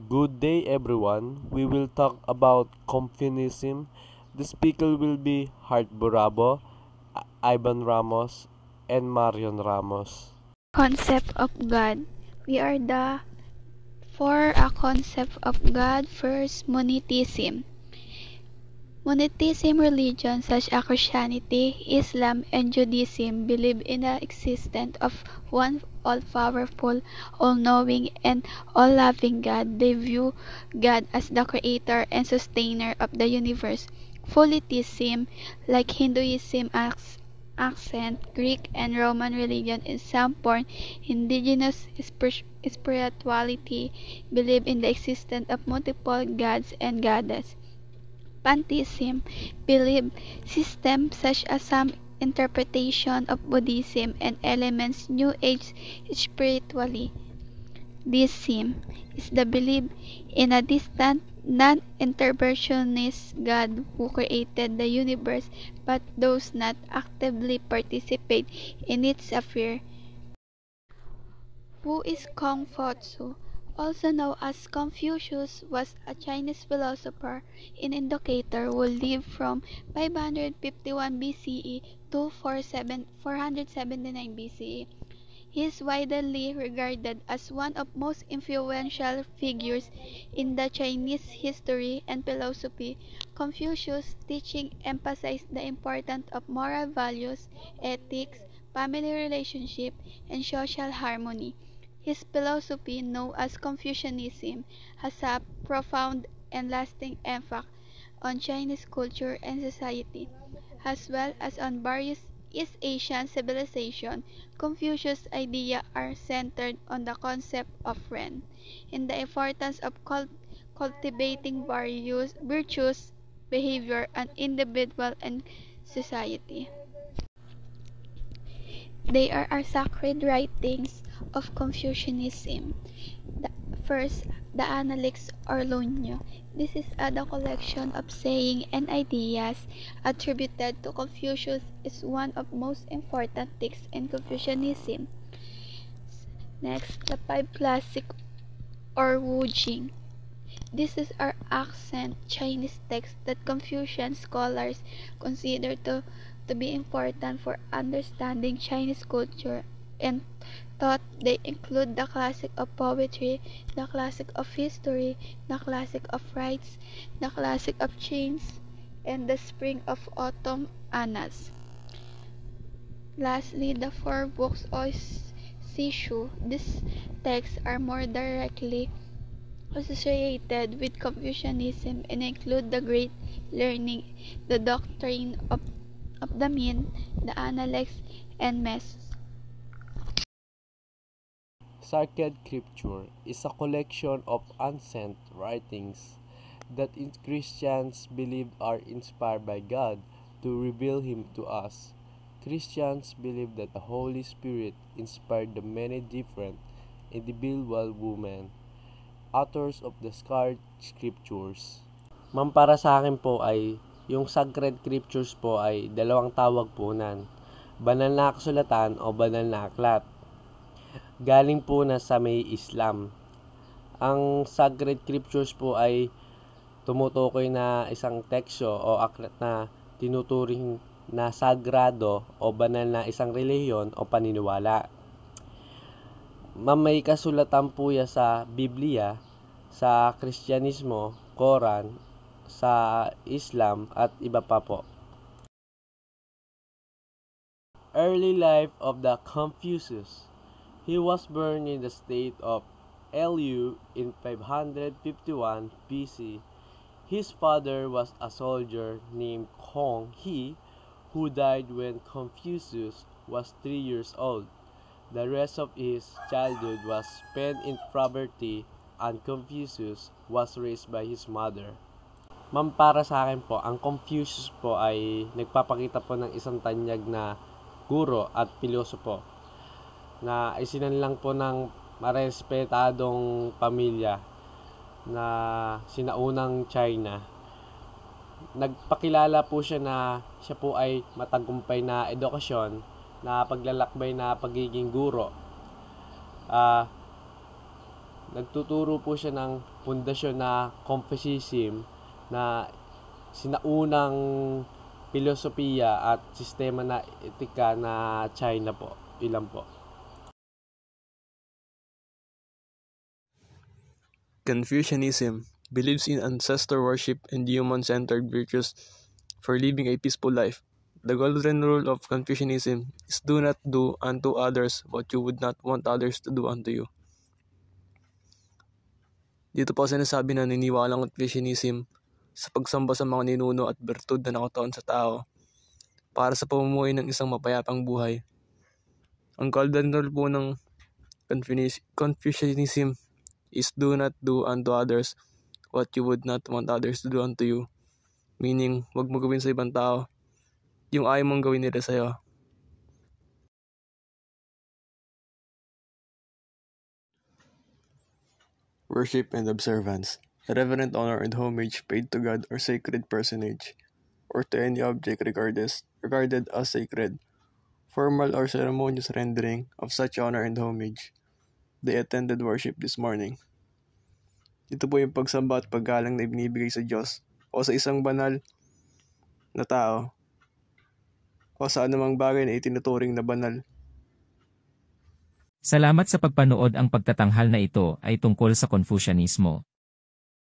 Good day, everyone. We will talk about Confucianism. The speaker will be Hart Burabo, Ivan Ramos, and Marion Ramos. Concept of God. We are the for a concept of God. First, monotheism. Monotheism religions such as Christianity, Islam, and Judaism believe in the existence of one all-powerful, all-knowing, and all-loving God. They view God as the creator and sustainer of the universe. Polytheism, like Hinduism, accent Greek and Roman religion in some form, indigenous spirituality, believe in the existence of multiple gods and goddesses. Pantheism belief systems such as some interpretation of Buddhism and elements New Age spiritually. Deism is the belief in a distant, non-interventionist God who created the universe but does not actively participate in its affairs. Who is Confucius? Also known as Confucius, was a Chinese philosopher and educator who lived from 551 BCE to 479 BCE. He is widely regarded as one of the most influential figures in the Chinese history and philosophy. Confucius' teaching emphasized the importance of moral values, ethics, family relationship, and social harmony. His philosophy, known as Confucianism, has a profound and lasting impact on Chinese culture and society, as well as on various East Asian civilizations. Confucius' ideas are centered on the concept of friend and the importance of cultivating virtuous behavior an individual and society. They are our sacred writings of Confucianism. The, first, the Analects or Lunya. This is the collection of sayings and ideas attributed to Confucius. Is one of most important texts in Confucianism. Next, the five classic or Wu Jing. This is our ancient Chinese text that Confucian scholars consider to be important for understanding Chinese culture and thought. They include the classic of poetry, the classic of history, the classic of rites, the classic of chains, and the spring of autumn annals. Lastly, the four books of Sishu. These texts are more directly associated with Confucianism and include the Great Learning, the Doctrine of the Mind, the Analects, and Messes. Sacred Scripture is a collection of ancient writings that Christians believe are inspired by God to reveal Him to us. Christians believe that the Holy Spirit inspired the many different individual women, authors of the Sacred Scriptures. Para sa akin po ay yung Sacred Scriptures po ay dalawang tawag po nan. Banal na kasulatan o banal na aklat. Galing po na sa may Islam. Ang Sacred Scriptures po ay tumutukoy na isang teksto o aklat na tinuturing na sagrado o banal na isang relihiyon o paniniwala. May kasulatan po ya sa Biblia, sa Kristyanismo, Quran, sa Islam at iba pa po. Early life of the Confucius. He was born in the state of Lu in 551 BC. His father was a soldier named Kong He, who died when Confucius was 3 years old. The rest of his childhood was spent in poverty, and Confucius was raised by his mother. Para sa akin po, ang Confucius po ay nagpapakita po ng isang tanyag na guro at pilosopo na isinanlang po ng marespetadong pamilya na sinaunang China. Nagpakilala po siya na siya po ay matagumpay na edukasyon na paglalakbay na pagiging guro. Nagtuturo po siya ng pundasyon na Confucianism na sinaunang filosofiya at sistema na etika na China po. Ilan po. Confucianism believes in ancestor worship and human-centered virtues for living a peaceful life. The golden rule of Confucianism is do not do unto others what you would not want others to do unto you. Dito po sinasabi na niniwala ang Confucianism sa pagsamba sa mga ninuno at bertud na nakataon sa tao para sa pamumuhay ng isang mapayapang buhay. Ang golden rule po ng Confucianism is do not do unto others what you would not want others to do unto you. Meaning, wag mo gawin sa ibang tao yung ayaw mong gawin nila sa'yo. Worship and observance. Reverent honor and homage paid to God or sacred personage, or to any object regarded as sacred. Formal or ceremonious rendering of such honor and homage. They attended worship this morning. Ito po yung pagsamba at paggalang na ibinibigay sa Diyos o sa isang banal na tao o sa anumang bagay na itinuturing na banal. Salamat sa pagpanood. Ang pagtatanghal na ito ay tungkol sa Confucianismo.